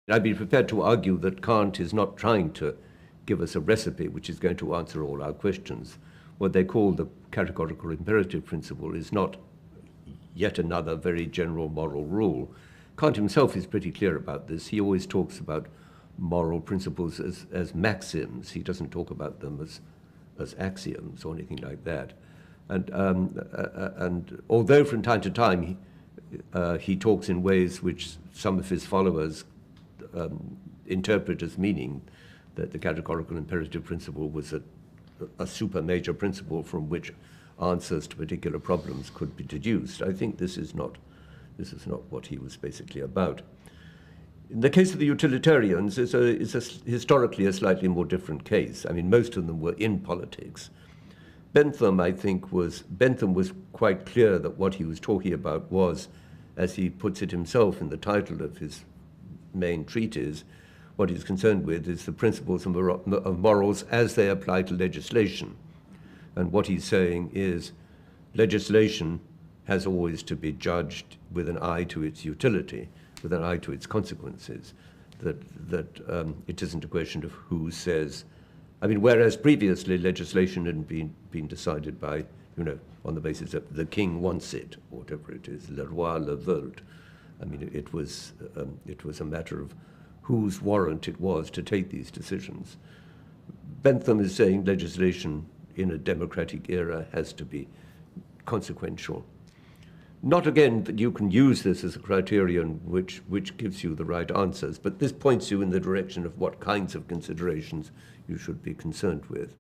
I'd be prepared to argue that Kant is not trying to give us a recipe which is going to answer all our questions. What they call the categorical imperative principle is not yet another very general moral rule. Kant himself is pretty clear about this. He always talks about moral principles as maxims. He doesn't talk about them as axioms or anything like that. And although from time to time he talks in ways which some of his followers interpret as meaning that the categorical imperative principle was a super major principle from which answers to particular problems could be deduced. I think this is not what he was basically about. In the case of the utilitarians, it's historically a slightly more different case. I mean, most of them were in politics. Bentham, I think, was quite clear that what he was talking about was, as he puts it himself in the title of his main treatise, what he's concerned with is the principles of morals as they apply to legislation. And what he's saying is legislation has always to be judged with an eye to its utility, with an eye to its consequences, that it isn't a question of who says. I mean, whereas previously legislation had been decided by, on the basis of the king wants it, or whatever it is, le roi le veut. I mean, it was a matter of whose warrant it was to take these decisions. Bentham is saying legislation in a democratic era has to be consequential. Not again that you can use this as a criterion which gives you the right answers, but this points you in the direction of what kinds of considerations you should be concerned with.